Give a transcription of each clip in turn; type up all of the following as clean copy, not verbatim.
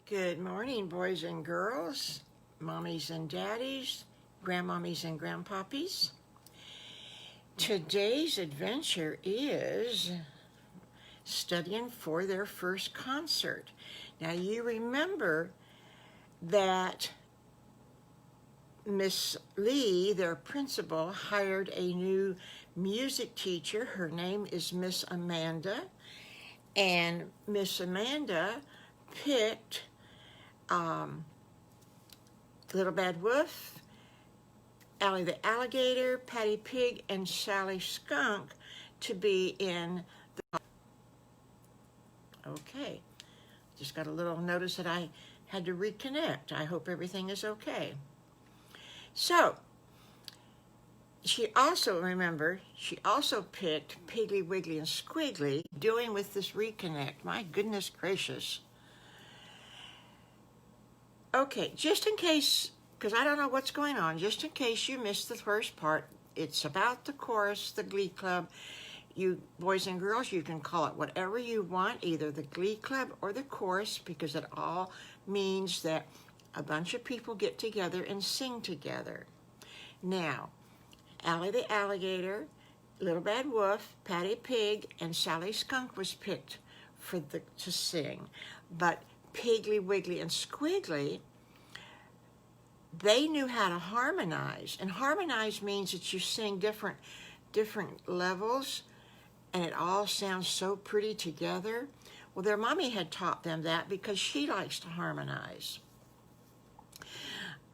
Good morning, boys and girls, mommies and daddies, grandmommies and grandpoppies. Today's adventure is studying for their first concert. Now you remember that Miss Lee, their principal, hired a new music teacher. Her name is Miss Amanda, and Miss Amanda picked Little Bad Wolf, Allie the Alligator, Patty Pig, and Sally Skunk to be in the... Okay, just got a little notice that I had to reconnect. I hope everything is okay. So, she also picked Piggly, Wiggly, and Squiggly. Doing with this reconnect, my goodness gracious. Okay, just in case, because I don't know what's going on, just in case you missed the first part, it's about the chorus, the Glee Club. You boys and girls, you can call it whatever you want, either the Glee Club or the chorus, because it all means that a bunch of people get together and sing together. Now, Allie the Alligator, Little Bad Wolf, Patty Pig, and Sally Skunk was picked to sing. But Piggly, Wiggly, and Squiggly, they knew how to harmonize. And harmonize means that you sing different levels, and it all sounds so pretty together. Well, their mommy had taught them that because she likes to harmonize.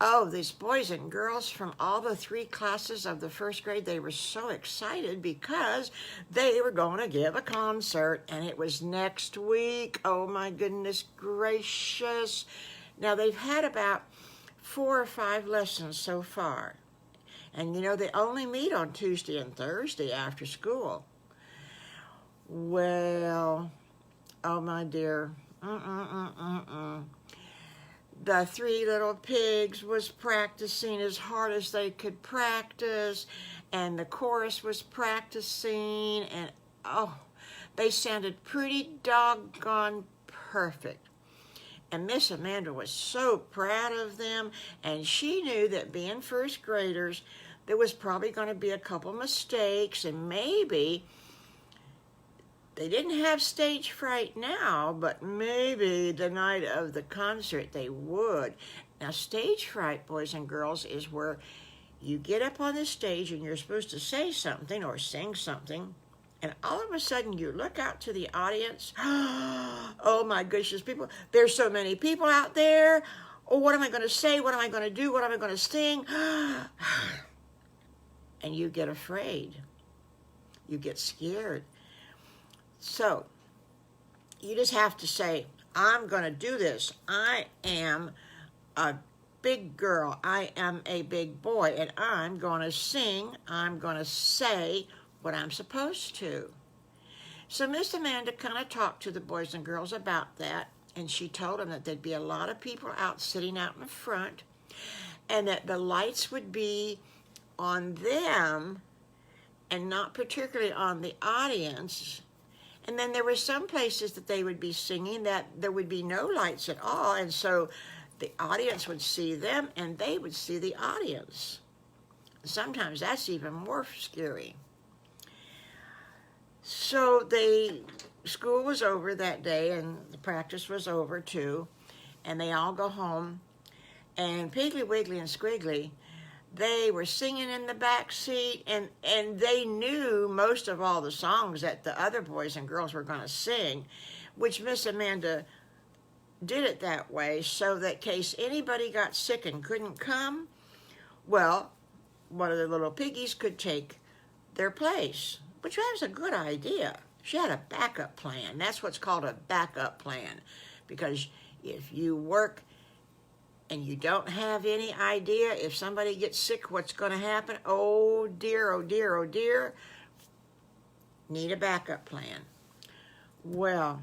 Oh, these boys and girls from all the 3 classes of the first grade, they were so excited because they were going to give a concert, and it was next week. Oh my goodness gracious. Now they've had about 4 or 5 lessons so far. And you know, they only meet on Tuesday and Thursday after school. Well, oh my dear, The 3 little pigs was practicing as hard as they could practice, and the chorus was practicing, and oh, they sounded pretty doggone perfect. And Miss Amanda was so proud of them, and she knew that being first graders, there was probably going to be a couple mistakes, and maybe they didn't have stage fright now, but maybe the night of the concert they would. Now, stage fright, boys and girls, is where you get up on the stage and you're supposed to say something or sing something, and all of a sudden you look out to the audience. Oh my goodness, people, there's so many people out there. Oh, what am I going to say? What am I going to do? What am I going to sing? And you get afraid. You get scared. So, you just have to say, I'm going to do this. I am a big girl. I am a big boy, and I'm going to sing. I'm going to say what I'm supposed to. So Miss Amanda kind of talked to the boys and girls about that, and she told them that there'd be a lot of people sitting out in front, and that the lights would be on them and not particularly on the audience. And then there were some places that they would be singing that there would be no lights at all, and so the audience would see them and they would see the audience. Sometimes that's even more scary. So school was over that day, and the practice was over too, and they all go home, and Piggly, Wiggly, and Squiggly, they were singing in the back seat, and they knew most of all the songs that the other boys and girls were going to sing, which Miss Amanda did it that way so that in case anybody got sick and couldn't come, well, one of the little piggies could take their place, which was a good idea. She had a backup plan. That's what's called a backup plan, because if you work and you don't have any idea if somebody gets sick, what's going to happen? Oh dear, oh dear, oh dear. Need a backup plan. Well,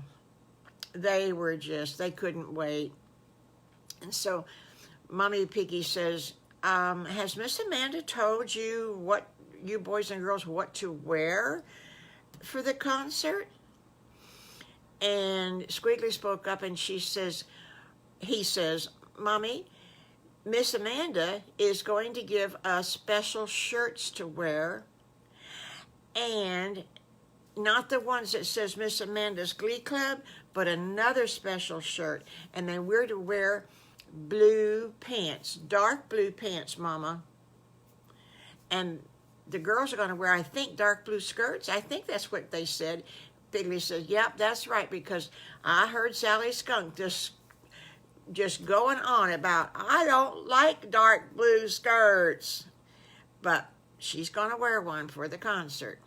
they couldn't wait. And so Mommy Piggy says, has Miss Amanda told you you boys and girls what to wear for the concert? And Squiggly spoke up and she says, he says, Mommy, Miss Amanda is going to give us special shirts to wear, and not the ones that says Miss Amanda's Glee Club, but another special shirt. And then we're to wear blue pants, dark blue pants, Mama. And the girls are going to wear, I think, dark blue skirts. I think that's what they said. Wiggly says, yep, that's right, because I heard Sally Skunk just going on about, I don't like dark blue skirts. But she's going to wear one for the concert.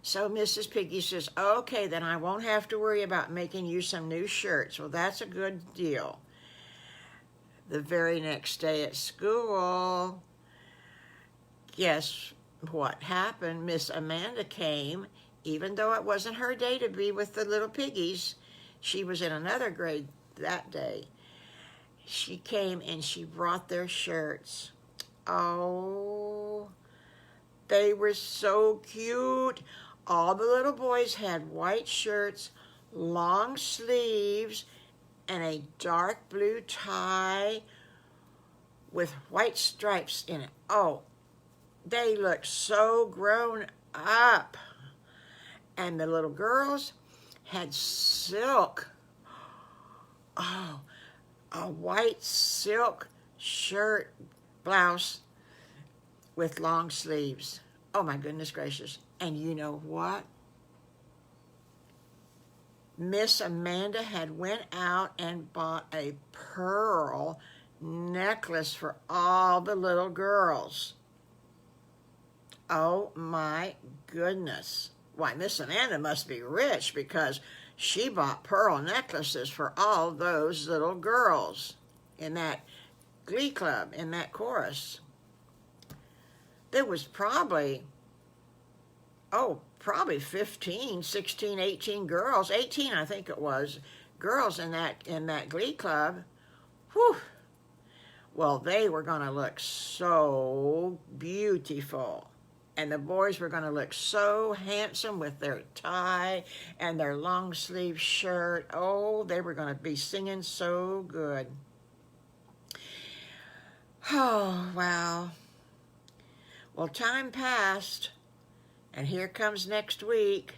So Mrs. Piggy says, okay, then I won't have to worry about making you some new shirts. Well, that's a good deal. The very next day at school, guess what happened? Miss Amanda came, even though it wasn't her day to be with the little piggies. She was in another grade that day. She came and she brought their shirts. Oh, they were so cute. All the little boys had white shirts, long sleeves, and a dark blue tie with white stripes in it. Oh, they looked so grown up. And the little girls had silk. Oh, a white silk shirt, blouse with long sleeves. Oh my goodness gracious. And you know what? Miss Amanda had went out and bought a pearl necklace for all the little girls. Oh my goodness. Why, Miss Amanda must be rich, because she bought pearl necklaces for all those little girls in that Glee Club, in that chorus. There was probably 15, 16, 18 girls, 18 I think it was, girls in that Glee Club. Whew. Well, they were going to look so beautiful. And the boys were going to look so handsome with their tie and their long sleeve shirt. Oh, they were going to be singing so good. Oh, wow. Well, time passed, and here comes next week.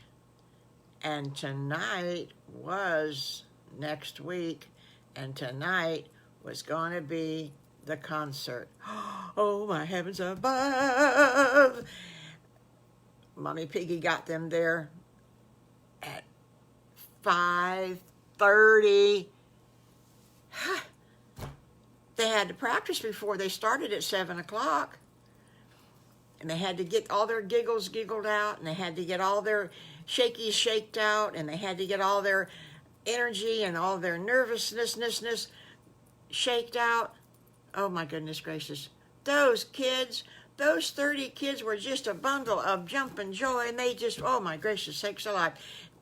And tonight was next week, and tonight was going to be the concert. Oh, my heavens above. Mommy Piggy got them there at 5:30. They had to practice before they started at 7 o'clock. And they had to get all their giggles giggled out, and they had to get all their shakies shaked out, and they had to get all their energy and all their nervousness shaked out. Oh my goodness gracious. Those kids, those 30 kids were just a bundle of jumping joy, and they just, oh my gracious sakes alive.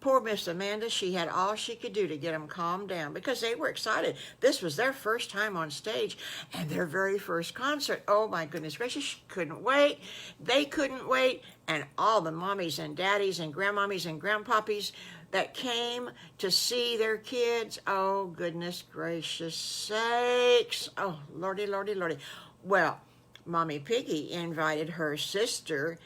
Poor Miss Amanda, she had all she could do to get them calmed down, because they were excited. This was their first time on stage and their very first concert. Oh my goodness gracious, she couldn't wait. They couldn't wait. And all the mommies and daddies and grandmommies and grandpoppies that came to see their kids, oh goodness gracious sakes. Oh, lordy, lordy, lordy. Well, Mommy Piggy invited her sister,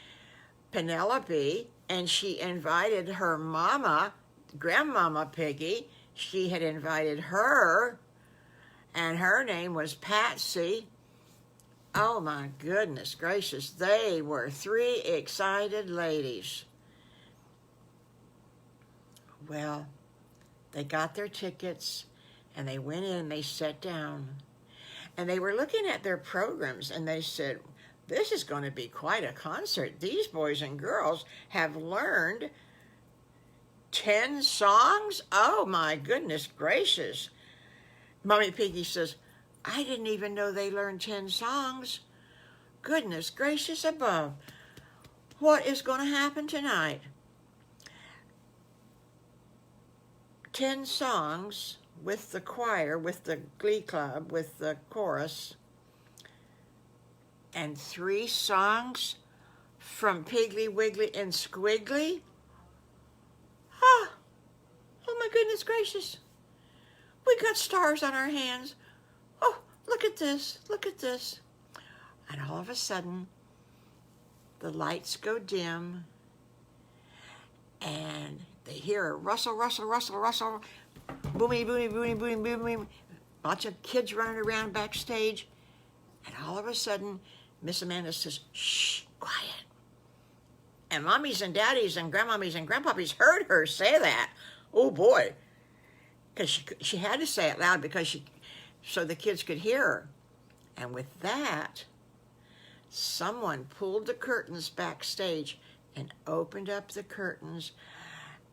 Penelope, and she invited her mama, Grandmama Piggy. She had invited her, and her name was Patsy. Oh my goodness gracious, they were 3 excited ladies. Well, they got their tickets, and they went in and they sat down. And they were looking at their programs, and they said, this is going to be quite a concert. These boys and girls have learned 10 songs? Oh my goodness gracious. Mommy Piggy says, I didn't even know they learned 10 songs. Goodness gracious above. What is going to happen tonight? 10 songs with the choir, with the Glee Club, with the chorus, and 3 songs from Piggly, Wiggly, and Squiggly? Oh my goodness gracious. We got stars on our hands. Oh, look at this, look at this. And all of a sudden, the lights go dim, and they hear a rustle, rustle, rustle, rustle, boomy, boomy, boomy, boomy, boomy. Lots of kids running around backstage, and all of a sudden, Miss Amanda says, "Shh, quiet." And mommies and daddies and grandmommies and grandpappies heard her say that. Oh boy, because she had to say it loud because so the kids could hear her. And with that, someone pulled the curtains backstage and opened up the curtains,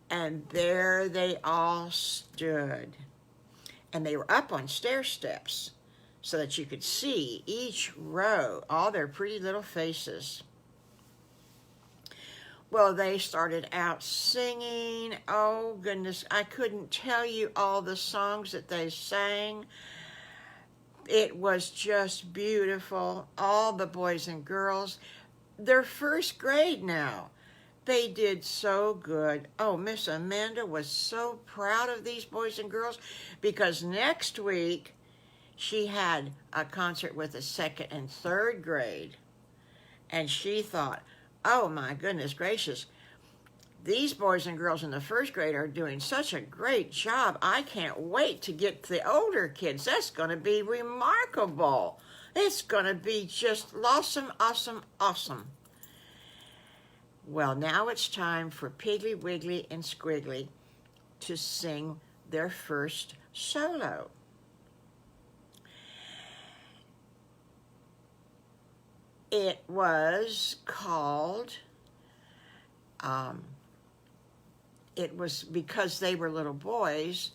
and there they all stood. And they were up on stair steps so that you could see each row, all their pretty little faces. Well, they started out singing. Oh, goodness, I couldn't tell you all the songs that they sang. It was just beautiful. All the boys and girls, they're first grade now. They did so good. Oh, Miss Amanda was so proud of these boys and girls because next week she had a concert with the second and third grade. And she thought, oh my goodness gracious, these boys and girls in the first grade are doing such a great job. I can't wait to get the older kids. That's going to be remarkable. It's going to be just awesome, awesome, awesome. Well, now it's time for Piggly, Wiggly, and Squiggly to sing their first solo. It was called, it was because they were little boys,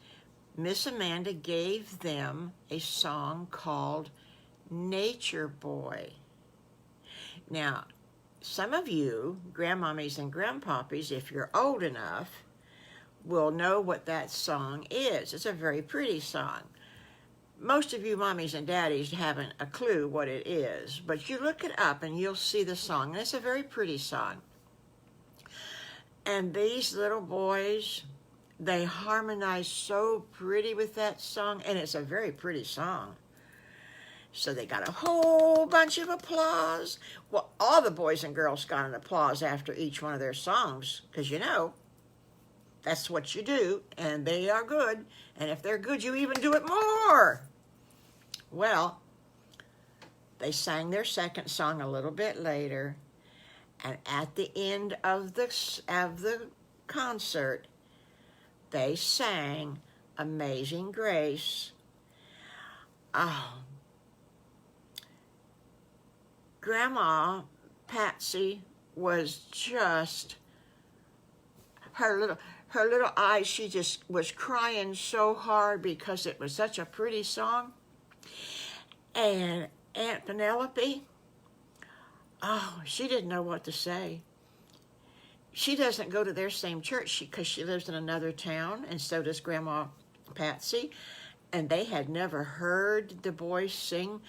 Miss Amanda gave them a song called Nature Boy. Now, some of you, grandmommies and grandpappies, if you're old enough, will know what that song is. It's a very pretty song. Most of you mommies and daddies haven't a clue what it is, but you look it up and you'll see the song, and it's a very pretty song. And these little boys, they harmonize so pretty with that song, and it's a very pretty song. So they got a whole bunch of applause. Well, all the boys and girls got an applause after each one of their songs, because you know, that's what you do, and they are good. And if they're good, you even do it more. Well, they sang their second song a little bit later, and at the end of the concert, they sang Amazing Grace. Oh, Grandma Patsy was just, her little eyes, she just was crying so hard because it was such a pretty song. And Aunt Penelope, oh, she didn't know what to say. She doesn't go to their same church because she lives in another town, and so does Grandma Patsy. And they had never heard the boys sing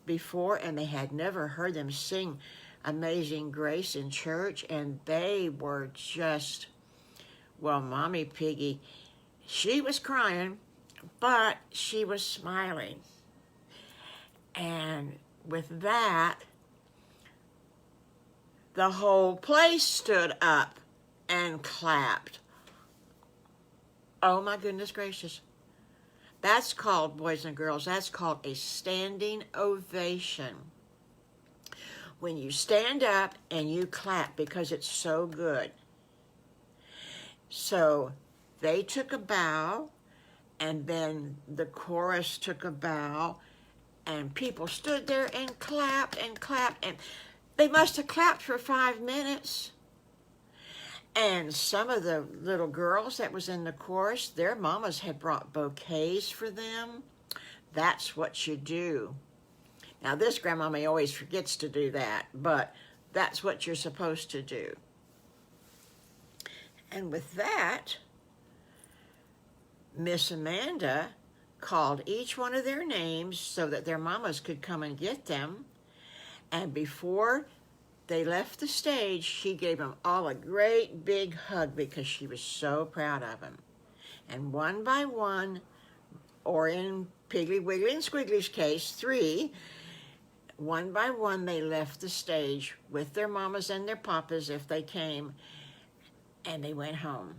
before, and they had never heard them sing Amazing Grace in church, and they were just, well, Mommy Piggy, she was crying, but she was smiling. And with that, the whole place stood up and clapped. Oh my goodness gracious. That's called, boys and girls, that's called a standing ovation. When you stand up and you clap because it's so good. So they took a bow, and then the chorus took a bow, and people stood there and clapped, and they must have clapped for 5 minutes. And some of the little girls that was in the chorus, their mamas had brought bouquets for them. That's what you do. Now, this grandmommy always forgets to do that, but that's what you're supposed to do. And with that, Miss Amanda called each one of their names so that their mamas could come and get them. And before they left the stage, she gave them all a great big hug because she was so proud of them. And one by one, or in Piggly, Wiggly, and Squiggly's case, 3. One by one, they left the stage with their mamas and their papas if they came, and they went home.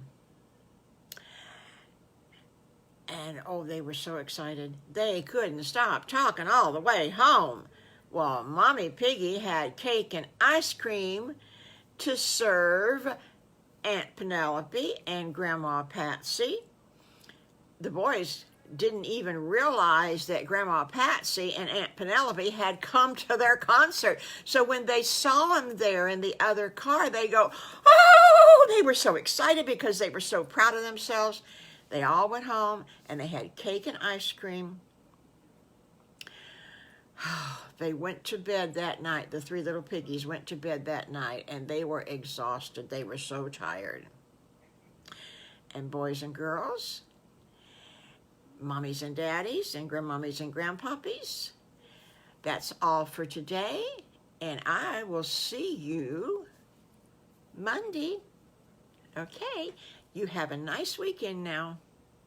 And oh, they were so excited. They couldn't stop talking all the way home. Well, Mommy Piggy had cake and ice cream to serve Aunt Penelope and Grandma Patsy. The boys didn't even realize that Grandma Patsy and Aunt Penelope had come to their concert. So when they saw them there in the other car, they go, oh, they were so excited because they were so proud of themselves. They all went home and they had cake and ice cream. They went to bed that night. The 3 little piggies went to bed that night and they were exhausted. They were so tired. And boys and girls, mommies and daddies, and grandmommies and grandpuppies, that's all for today. And I will see you Monday. Okay, you have a nice weekend now.